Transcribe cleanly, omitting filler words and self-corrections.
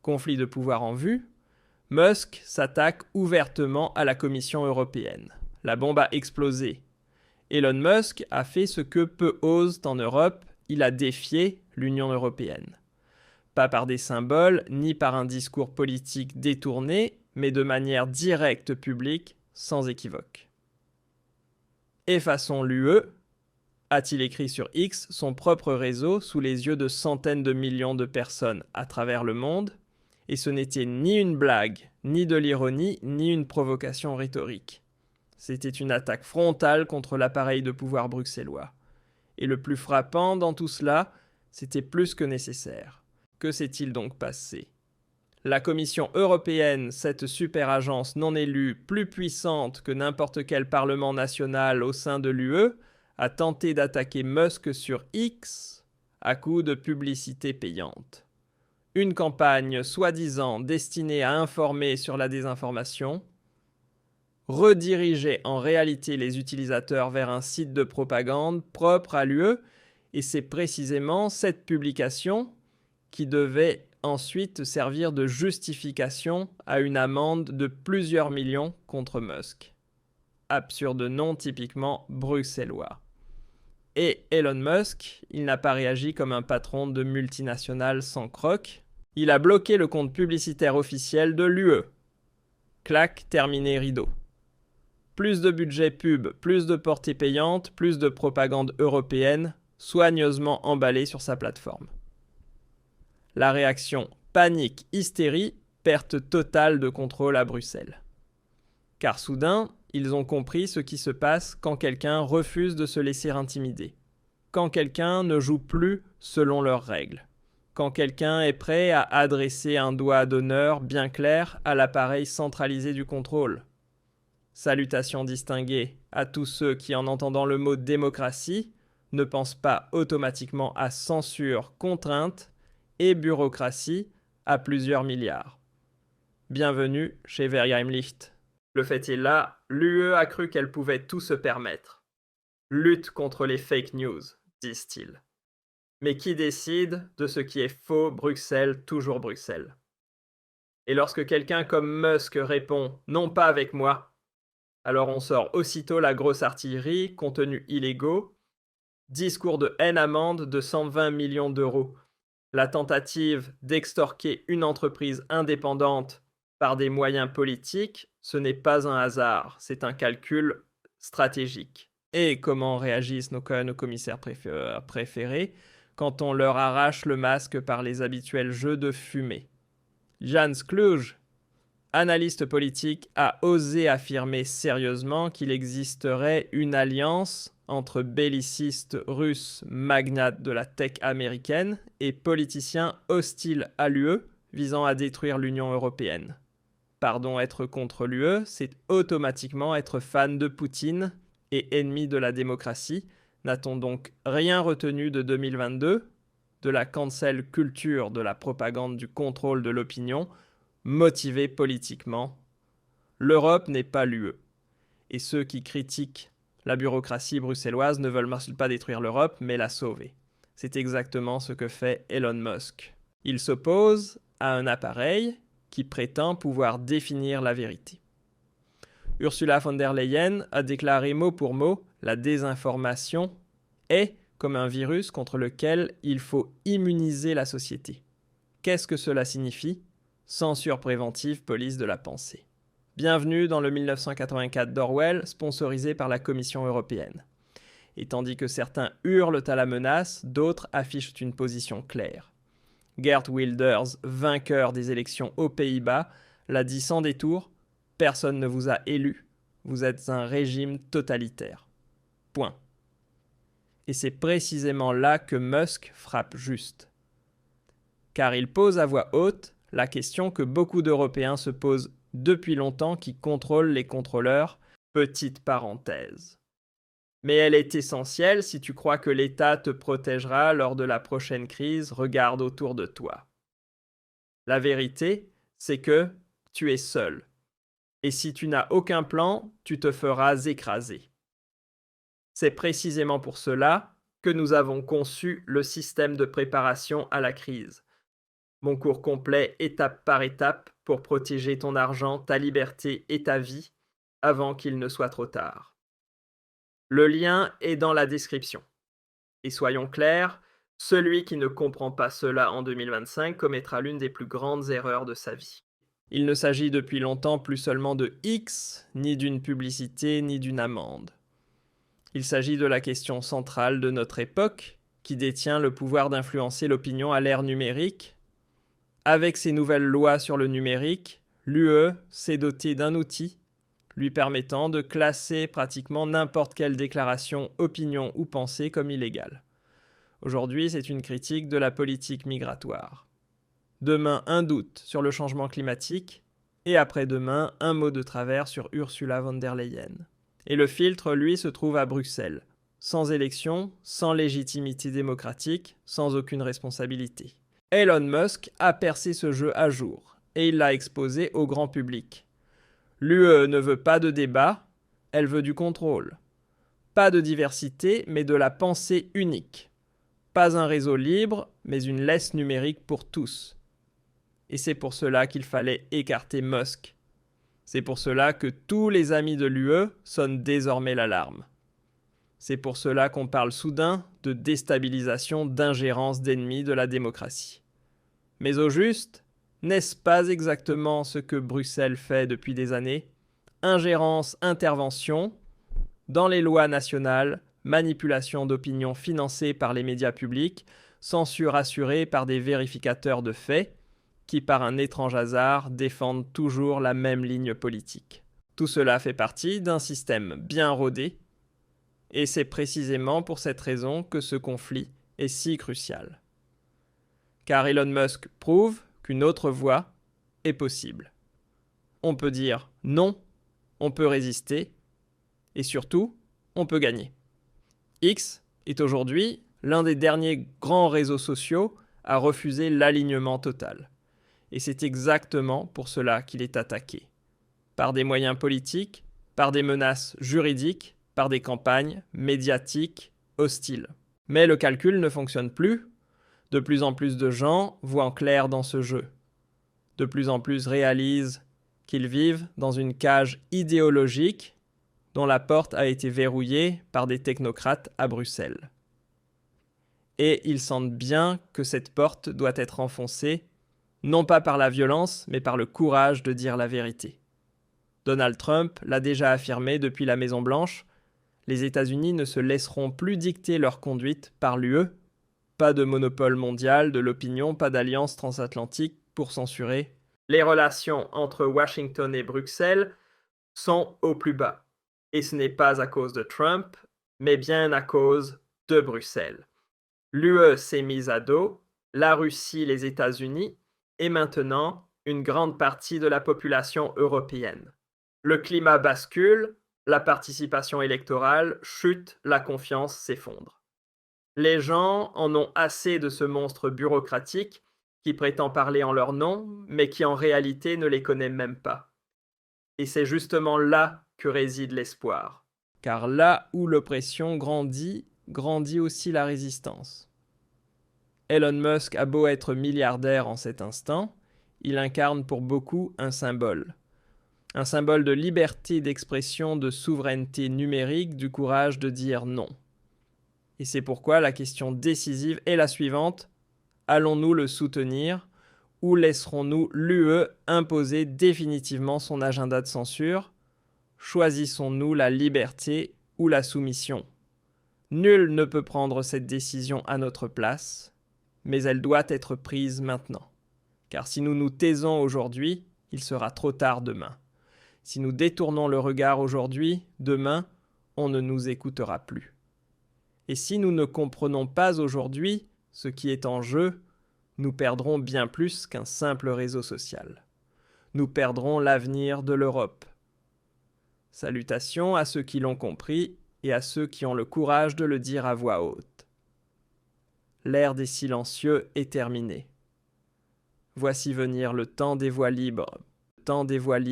Conflit de pouvoir en vue, Musk s'attaque ouvertement à la Commission européenne. La bombe a explosé. Elon Musk a fait ce que peu osent en Europe, il a défié l'Union européenne. Pas par des symboles, ni par un discours politique détourné, mais de manière directe publique, sans équivoque. Effaçons l'UE, a-t-il écrit sur X, son propre réseau sous les yeux de centaines de millions de personnes à travers le monde, et ce n'était ni une blague, ni de l'ironie, ni une provocation rhétorique. C'était une attaque frontale contre l'appareil de pouvoir bruxellois. Et le plus frappant dans tout cela, c'était plus que nécessaire. Que s'est-il donc passé ? La Commission européenne, cette super agence non élue, plus puissante que n'importe quel parlement national au sein de l'UE, a tenté d'attaquer Musk sur X à coup de publicité payante. Une campagne soi-disant destinée à informer sur la désinformation, redirigeait en réalité les utilisateurs vers un site de propagande propre à l'UE, et c'est précisément cette publication qui devait ensuite servir de justification à une amende de plusieurs millions contre Musk. Absurde nom typiquement bruxellois. Et Elon Musk, il n'a pas réagi comme un patron de multinationale sans croc. Il a bloqué le compte publicitaire officiel de l'UE. Clac, terminé, rideau. Plus de budget pub, plus de portée payante, plus de propagande européenne, soigneusement emballée sur sa plateforme. La réaction panique, hystérie, perte totale de contrôle à Bruxelles. Car soudain, ils ont compris ce qui se passe quand quelqu'un refuse de se laisser intimider. Quand quelqu'un ne joue plus selon leurs règles. Quand quelqu'un est prêt à adresser un doigt d'honneur bien clair à l'appareil centralisé du contrôle. Salutations distinguées à tous ceux qui, en entendant le mot démocratie, ne pensent pas automatiquement à censure, contrainte et bureaucratie à plusieurs milliards. Bienvenue chez Vergeheimlicht. Le fait est là, l'UE a cru qu'elle pouvait tout se permettre. Lutte contre les fake news, disent-ils. Mais qui décide de ce qui est faux, Bruxelles, toujours Bruxelles. Et lorsque quelqu'un comme Musk répond « non pas avec moi », alors on sort aussitôt la grosse artillerie, contenus illégaux, discours de haine-amende de 120 millions d'euros, la tentative d'extorquer une entreprise indépendante par des moyens politiques, ce n'est pas un hasard, c'est un calcul stratégique. Et comment réagissent nos commissaires préférés quand on leur arrache le masque par les habituels jeux de fumée ? Jan Skluj, analyste politique, a osé affirmer sérieusement qu'il existerait une alliance entre bellicistes russes magnates de la tech américaine et politiciens hostiles à l'UE visant à détruire l'Union européenne. Pardon, être contre l'UE, c'est automatiquement être fan de Poutine et ennemi de la démocratie. N'a-t-on donc rien retenu de 2022, de la cancel culture, de la propagande du contrôle de l'opinion, motivée politiquement ? L'Europe n'est pas l'UE. Et ceux qui critiquent la bureaucratie bruxelloise ne veulent pas détruire l'Europe, mais la sauver. C'est exactement ce que fait Elon Musk. Il s'oppose à un appareil qui prétend pouvoir définir la vérité. Ursula von der Leyen a déclaré mot pour mot « La désinformation est comme un virus contre lequel il faut immuniser la société ». Qu'est-ce que cela signifie ? Censure préventive, police de la pensée. Bienvenue dans le 1984 d'Orwell, sponsorisé par la Commission européenne. Et tandis que certains hurlent à la menace, d'autres affichent une position claire. Geert Wilders, vainqueur des élections aux Pays-Bas, l'a dit sans détour, « Personne ne vous a élu, vous êtes un régime totalitaire. » Point. Et c'est précisément là que Musk frappe juste. Car il pose à voix haute la question que beaucoup d'Européens se posent depuis longtemps qui contrôlent les contrôleurs, petite parenthèse. Mais elle est essentielle si tu crois que l'État te protégera lors de la prochaine crise, regarde autour de toi. La vérité, c'est que tu es seul. Et si tu n'as aucun plan, tu te feras écraser. C'est précisément pour cela que nous avons conçu le système de préparation à la crise. Mon cours complet, étape par étape, pour protéger ton argent, ta liberté et ta vie, avant qu'il ne soit trop tard. Le lien est dans la description. Et soyons clairs, celui qui ne comprend pas cela en 2025 commettra l'une des plus grandes erreurs de sa vie. Il ne s'agit depuis longtemps plus seulement de X, ni d'une publicité, ni d'une amende. Il s'agit de la question centrale de notre époque, qui détient le pouvoir d'influencer l'opinion à l'ère numérique. Avec ses nouvelles lois sur le numérique, l'UE s'est dotée d'un outil lui permettant de classer pratiquement n'importe quelle déclaration, opinion ou pensée comme illégale. Aujourd'hui, c'est une critique de la politique migratoire. Demain, un doute sur le changement climatique, et après-demain, un mot de travers sur Ursula von der Leyen. Et le filtre, lui, se trouve à Bruxelles, sans élection, sans légitimité démocratique, sans aucune responsabilité. Elon Musk a percé ce jeu à jour, et il l'a exposé au grand public. L'UE ne veut pas de débat, elle veut du contrôle. Pas de diversité, mais de la pensée unique. Pas un réseau libre, mais une laisse numérique pour tous. Et c'est pour cela qu'il fallait écarter Musk. C'est pour cela que tous les amis de l'UE sonnent désormais l'alarme. C'est pour cela qu'on parle soudain de déstabilisation, d'ingérence d'ennemis de la démocratie. Mais au juste, n'est-ce pas exactement ce que Bruxelles fait depuis des années ? Ingérence, intervention dans les lois nationales, manipulation d'opinion financée par les médias publics, censure assurée par des vérificateurs de faits qui, par un étrange hasard, défendent toujours la même ligne politique. Tout cela fait partie d'un système bien rodé, et c'est précisément pour cette raison que ce conflit est si crucial. Car Elon Musk prouve qu'une autre voie est possible. On peut dire non, on peut résister, et surtout, on peut gagner. X est aujourd'hui l'un des derniers grands réseaux sociaux à refuser l'alignement total. Et c'est exactement pour cela qu'il est attaqué. Par des moyens politiques, par des menaces juridiques, par des campagnes médiatiques hostiles. Mais le calcul ne fonctionne plus. De plus en plus de gens voient en clair dans ce jeu. De plus en plus réalisent qu'ils vivent dans une cage idéologique dont la porte a été verrouillée par des technocrates à Bruxelles. Et ils sentent bien que cette porte doit être enfoncée, non pas par la violence, mais par le courage de dire la vérité. Donald Trump l'a déjà affirmé depuis la Maison-Blanche, les États-Unis ne se laisseront plus dicter leur conduite par l'UE. Pas de monopole mondial de l'opinion, pas d'alliance transatlantique pour censurer. Les relations entre Washington et Bruxelles sont au plus bas. Et ce n'est pas à cause de Trump, mais bien à cause de Bruxelles. L'UE s'est mise à dos, la Russie, les États-Unis, et maintenant une grande partie de la population européenne. Le climat bascule, la participation électorale chute, la confiance s'effondre. Les gens en ont assez de ce monstre bureaucratique qui prétend parler en leur nom, mais qui en réalité ne les connaît même pas. Et c'est justement là que réside l'espoir. Car là où l'oppression grandit, grandit aussi la résistance. Elon Musk a beau être milliardaire en cet instant, il incarne pour beaucoup un symbole. Un symbole de liberté d'expression, de souveraineté numérique, du courage de dire non. Et c'est pourquoi la question décisive est la suivante. Allons-nous le soutenir ou laisserons-nous l'UE imposer définitivement son agenda de censure ? Choisissons-nous la liberté ou la soumission ? Nul ne peut prendre cette décision à notre place, mais elle doit être prise maintenant. Car si nous nous taisons aujourd'hui, il sera trop tard demain. Si nous détournons le regard aujourd'hui, demain, on ne nous écoutera plus. Et si nous ne comprenons pas aujourd'hui ce qui est en jeu, nous perdrons bien plus qu'un simple réseau social. Nous perdrons l'avenir de l'Europe. Salutations à ceux qui l'ont compris et à ceux qui ont le courage de le dire à voix haute. L'ère des silencieux est terminée. Voici venir le temps des voix libres. Le temps des voix libres.